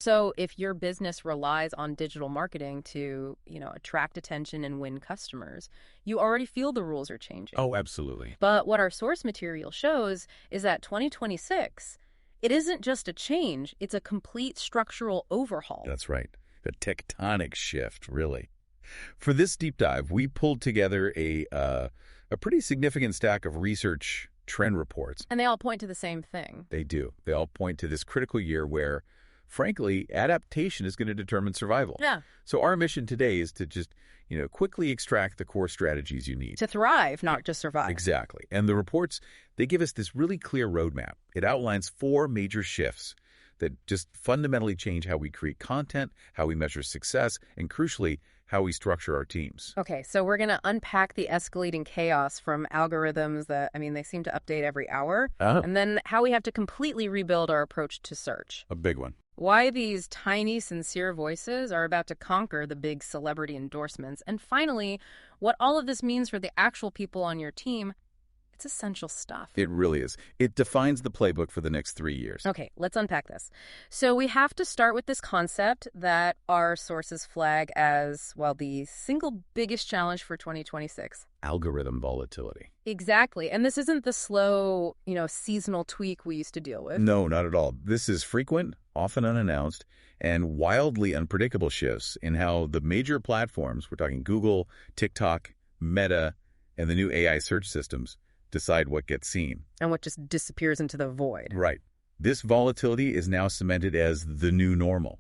So if your business relies on digital marketing to, attract attention and win customers, you already feel the rules are changing. Oh, absolutely. But what our source material shows is that 2026, it isn't just a change, it's a complete structural overhaul. That's right. A tectonic shift, really. For this deep dive, we pulled together a pretty significant stack of research trend reports. And they all point to the same thing. They do. They all point to this critical year where, frankly, adaptation is going to determine survival. Yeah. So our mission today is to just, quickly extract the core strategies you need. To thrive, not just survive. Exactly. And the reports, they give us this really clear roadmap. It outlines 4 major shifts that just fundamentally change how we create content, how we measure success, and crucially, how we structure our teams. Okay, so we're going to unpack the escalating chaos from algorithms that, they seem to update every hour, and then how we have to completely rebuild our approach to search. A big one. Why these tiny, sincere voices are about to conquer the big celebrity endorsements. And finally, what all of this means for the actual people on your team. It's essential stuff. It really is. It defines the playbook for the next 3 years. Okay, let's unpack this. So we have to start with this concept that our sources flag as, the single biggest challenge for 2026. Algorithm volatility. Exactly. And this isn't the slow, seasonal tweak we used to deal with. No, not at all. This is frequent, often unannounced, and wildly unpredictable shifts in how the major platforms, we're talking Google, TikTok, Meta, and the new AI search systems, decide what gets seen. And what just disappears into the void. Right. This volatility is now cemented as the new normal.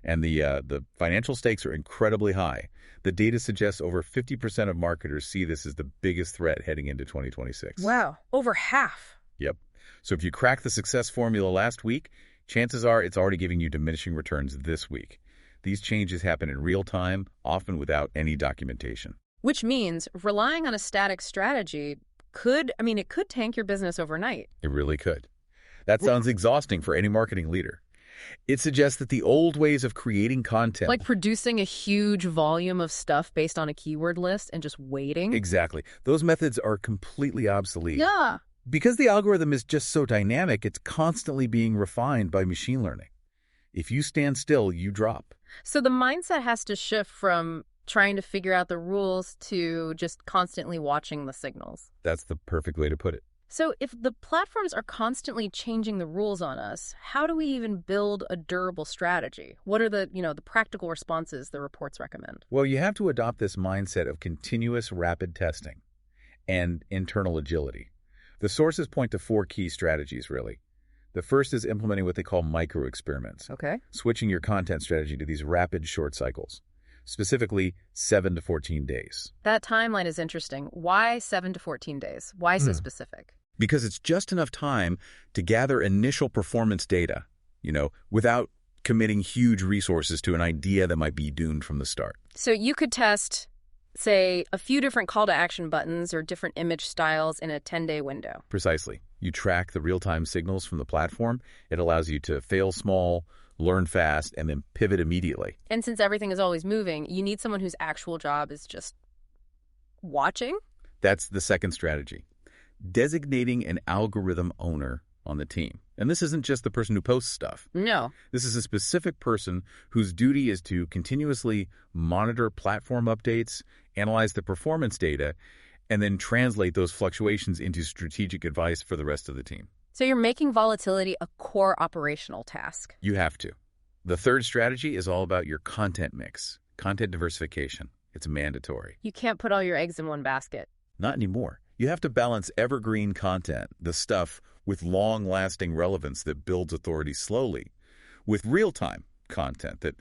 And the financial stakes are incredibly high. The data suggests over 50% of marketers see this as the biggest threat heading into 2026. Wow, over half. Yep. So if you crack the success formula last week, chances are it's already giving you diminishing returns this week. These changes happen in real time, often without any documentation. Which means relying on a static strategy could tank your business overnight. It really could. That sounds exhausting for any marketing leader. It suggests that the old ways of creating content, like producing a huge volume of stuff based on a keyword list and just waiting. Exactly. Those methods are completely obsolete. Yeah. Because the algorithm is just so dynamic, it's constantly being refined by machine learning. If you stand still, you drop. So the mindset has to shift from trying to figure out the rules to just constantly watching the signals. That's the perfect way to put it. So if the platforms are constantly changing the rules on us, how do we even build a durable strategy? What are the practical responses the reports recommend? Well, you have to adopt this mindset of continuous rapid testing and internal agility. The sources point to 4 key strategies, really. The first is implementing what they call micro-experiments. Okay. Switching your content strategy to these rapid short cycles. Specifically, 7 to 14 days. That timeline is interesting. Why 7 to 14 days? Why so specific? Because it's just enough time to gather initial performance data, without committing huge resources to an idea that might be doomed from the start. So you could test, say, a few different call to action buttons or different image styles in a 10-day window. Precisely. You track the real-time signals from the platform. It allows you to fail small, learn fast, and then pivot immediately. And since everything is always moving, you need someone whose actual job is just watching? That's the second strategy. Designating an algorithm owner on the team. And this isn't just the person who posts stuff. No. This is a specific person whose duty is to continuously monitor platform updates, analyze the performance data, and then translate those fluctuations into strategic advice for the rest of the team. So you're making volatility a core operational task. You have to. The third strategy is all about your content mix, content diversification. It's mandatory. You can't put all your eggs in one basket. Not anymore. You have to balance evergreen content, the stuff with long-lasting relevance that builds authority slowly, with real-time content that,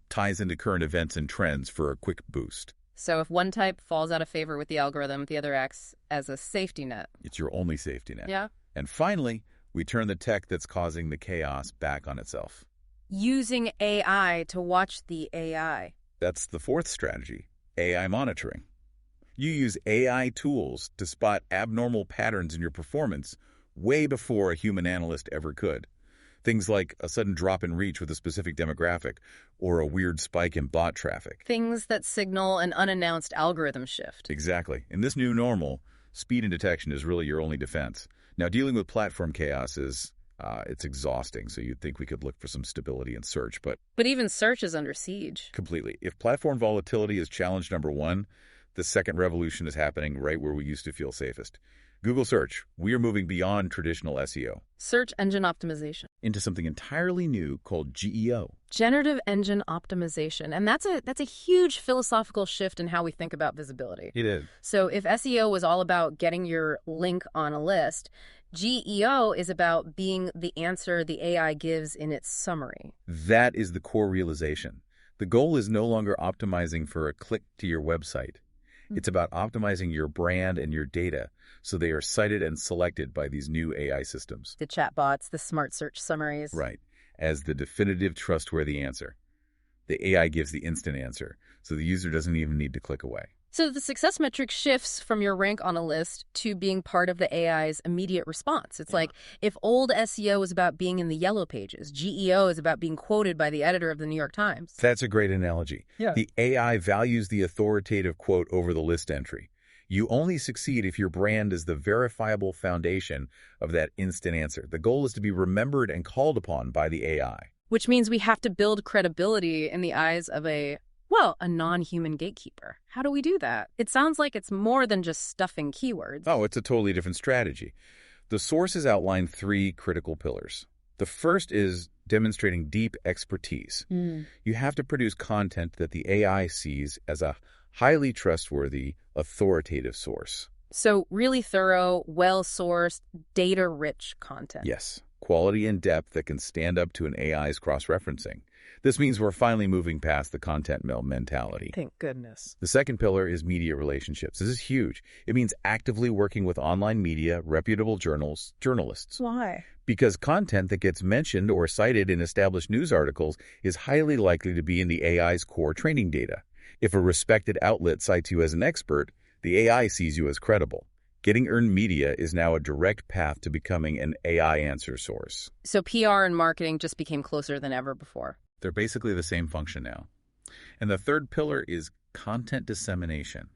ties into current events and trends for a quick boost. So if one type falls out of favor with the algorithm, the other acts as a safety net. It's your only safety net. Yeah. And finally, we turn the tech that's causing the chaos back on itself. Using AI to watch the AI. That's the fourth strategy, AI monitoring. You use AI tools to spot abnormal patterns in your performance way before a human analyst ever could. Things like a sudden drop in reach with a specific demographic or a weird spike in bot traffic. Things that signal an unannounced algorithm shift. Exactly. In this new normal, speed and detection is really your only defense. Now, dealing with platform chaos is, It's exhausting, so you'd think we could look for some stability in search, but But even search is under siege. completely. If platform volatility is challenge number one, the second revolution is happening right where we used to feel safest. Google search. We are moving beyond traditional SEO Search engine optimization. into something entirely new called GEO. Generative Engine Optimization. And that's a huge philosophical shift in how we think about visibility. It is. So if SEO was all about getting your link on a list, GEO is about being the answer the AI gives in its summary. That is the core realization. The goal is no longer optimizing for a click to your website. It's about optimizing your brand and your data so they are cited and selected by these new AI systems. The chatbots, the smart search summaries. Right, as the definitive, trustworthy answer. The AI gives the instant answer, so the user doesn't even need to click away. So the success metric shifts from your rank on a list to being part of the AI's immediate response. It's like if old SEO is about being in the yellow pages, GEO is about being quoted by the editor of the New York Times. That's a great analogy. Yeah. The AI values the authoritative quote over the list entry. You only succeed if your brand is the verifiable foundation of that instant answer. The goal is to be remembered and called upon by the AI. Which means we have to build credibility in the eyes of a non-human gatekeeper. How do we do that? It sounds like it's more than just stuffing keywords. Oh, it's a totally different strategy. The sources outline three critical pillars. The first is demonstrating deep expertise. You have to produce content that the AI sees as a highly trustworthy, authoritative source. So really thorough, well-sourced, data-rich content. Yes, quality and depth that can stand up to an AI's cross-referencing. This means we're finally moving past the content mill mentality. Thank goodness. The second pillar is media relationships. This is huge. It means actively working with online media, reputable journalists. Why? Because content that gets mentioned or cited in established news articles is highly likely to be in the AI's core training data. If a respected outlet cites you as an expert, the AI sees you as credible. Getting earned media is now a direct path to becoming an AI answer source. So PR and marketing just became closer than ever before. They're basically the same function now. And the third pillar is content dissemination.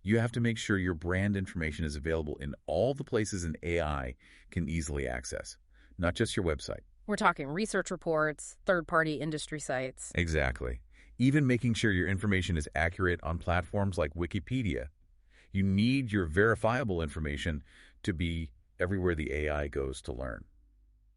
You have to make sure your brand information is available in all the places an AI can easily access, not just your website. We're talking research reports, third-party industry sites. Exactly. Even making sure your information is accurate on platforms like Wikipedia. You need your verifiable information to be everywhere the AI goes to learn.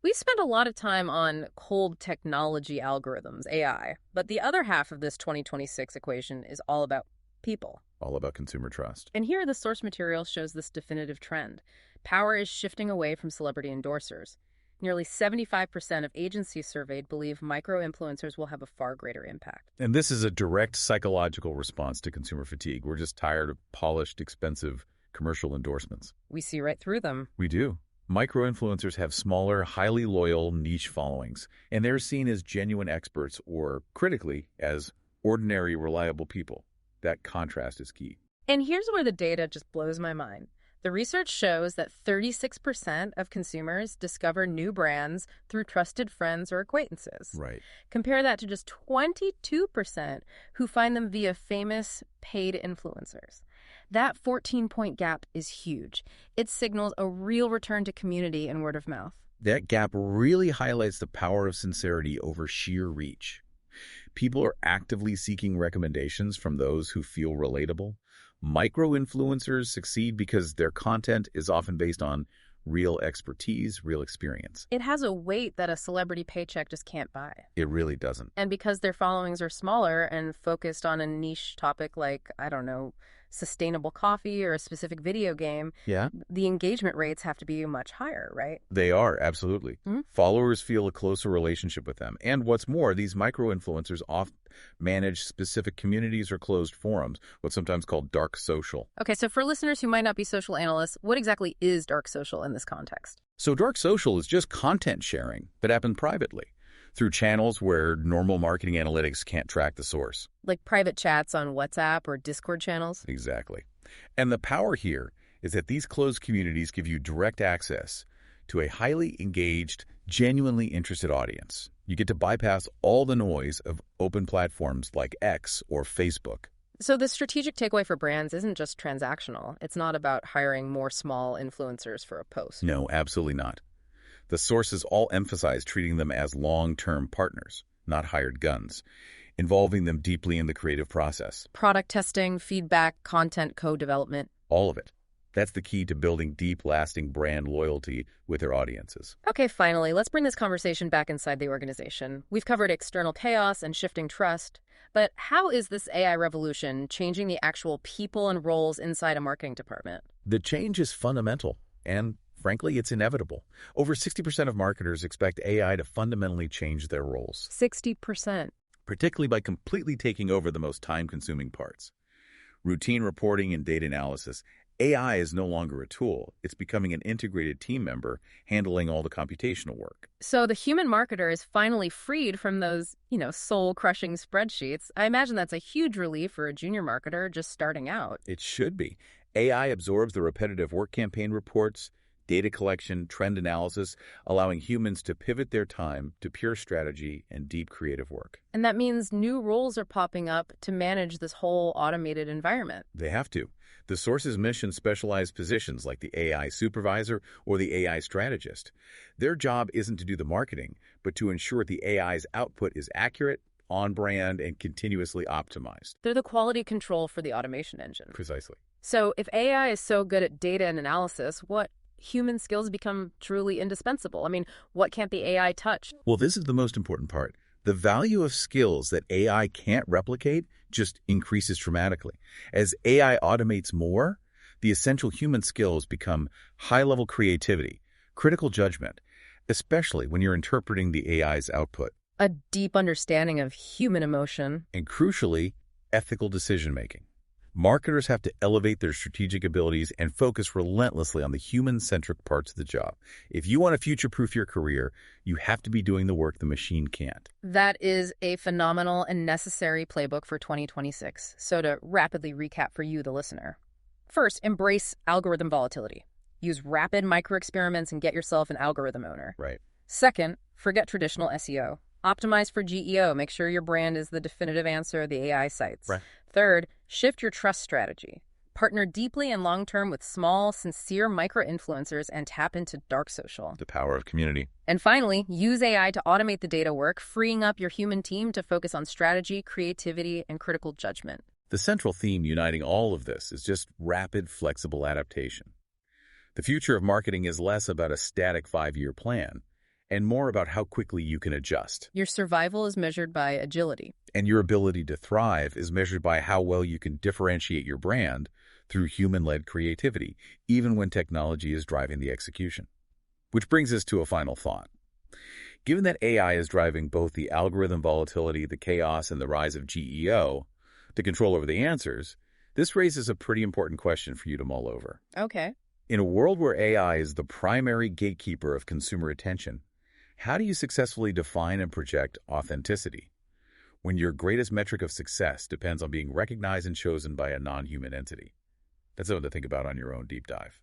We spend a lot of time on cold technology algorithms, AI, but the other half of this 2026 equation is all about people. All about consumer trust. And here the source material shows this definitive trend. Power is shifting away from celebrity endorsers. Nearly 75% of agencies surveyed believe micro-influencers will have a far greater impact. And this is a direct psychological response to consumer fatigue. We're just tired of polished, expensive commercial endorsements. We see right through them. We do. Micro-influencers have smaller, highly loyal niche followings, and they're seen as genuine experts or, critically, as ordinary, reliable people. That contrast is key. And here's where the data just blows my mind. The research shows that 36% of consumers discover new brands through trusted friends or acquaintances. Right. Compare that to just 22% who find them via famous paid influencers. That 14-point gap is huge. It signals a real return to community and word of mouth. That gap really highlights the power of sincerity over sheer reach. People are actively seeking recommendations from those who feel relatable. Micro-influencers succeed because their content is often based on real expertise, real experience. It has a weight that a celebrity paycheck just can't buy. It really doesn't. And because their followings are smaller and focused on a niche topic like, sustainable coffee or a specific video game, the engagement rates have to be much higher, right? They are, absolutely. Followers feel a closer relationship with them. And what's more, these micro-influencers often manage specific communities or closed forums, what's sometimes called dark social. Okay, so for listeners who might not be social analysts, what exactly is dark social in this context? So dark social is just content sharing that happens privately through channels where normal marketing analytics can't track the source. Like private chats on WhatsApp or Discord channels? Exactly. And the power here is that these closed communities give you direct access to a highly engaged, genuinely interested audience. You get to bypass all the noise of open platforms like X or Facebook. So the strategic takeaway for brands isn't just transactional. It's not about hiring more small influencers for a post. No, absolutely not. The sources all emphasize treating them as long-term partners, not hired guns, involving them deeply in the creative process. Product testing, feedback, content co-development. All of it. That's the key to building deep, lasting brand loyalty with their audiences. Okay, finally, let's bring this conversation back inside the organization. We've covered external chaos and shifting trust, but how is this AI revolution changing the actual people and roles inside a marketing department? The change is fundamental, and frankly, it's inevitable. Over 60% of marketers expect AI to fundamentally change their roles. 60%. Particularly by completely taking over the most time-consuming parts. Routine reporting and data analysis. AI is no longer a tool. It's becoming an integrated team member handling all the computational work. So the human marketer is finally freed from those, soul-crushing spreadsheets. I imagine that's a huge relief for a junior marketer just starting out. It should be. AI absorbs the repetitive work campaign reports, data collection, trend analysis, allowing humans to pivot their time to pure strategy and deep creative work. And that means new roles are popping up to manage this whole automated environment. They have to. The source's mission specialized positions like the AI supervisor or the AI strategist. Their job isn't to do the marketing, but to ensure the AI's output is accurate, on brand, and continuously optimized. They're the quality control for the automation engine. Precisely. So if AI is so good at data and analysis, what human skills become truly indispensable? I mean, what can't the AI touch? Well, this is the most important part. The value of skills that AI can't replicate just increases dramatically. As AI automates more, the essential human skills become high-level creativity, critical judgment, especially when you're interpreting the AI's output. A deep understanding of human emotion. And crucially, ethical decision-making. Marketers have to elevate their strategic abilities and focus relentlessly on the human-centric parts of the job. If you want to future-proof your career, you have to be doing the work the machine can't. That is a phenomenal and necessary playbook for 2026. So to rapidly recap for you, the listener. First, embrace algorithm volatility. Use rapid micro-experiments and get yourself an algorithm owner. Right. Second, forget traditional SEO. Optimize for GEO. Make sure your brand is the definitive answer the AI cites. Right. Third, shift your trust strategy. Partner deeply and long-term with small, sincere micro-influencers and tap into dark social. The power of community. And finally, use AI to automate the data work, freeing up your human team to focus on strategy, creativity, and critical judgment. The central theme uniting all of this is just rapid, flexible adaptation. The future of marketing is less about a static 5-year plan and more about how quickly you can adjust. Your survival is measured by agility. And your ability to thrive is measured by how well you can differentiate your brand through human-led creativity, even when technology is driving the execution. Which brings us to a final thought. Given that AI is driving both the algorithm volatility, the chaos, and the rise of GEO, the control over the answers, this raises a pretty important question for you to mull over. Okay. In a world where AI is the primary gatekeeper of consumer attention, how do you successfully define and project authenticity when your greatest metric of success depends on being recognized and chosen by a non-human entity? That's something to think about on your own deep dive.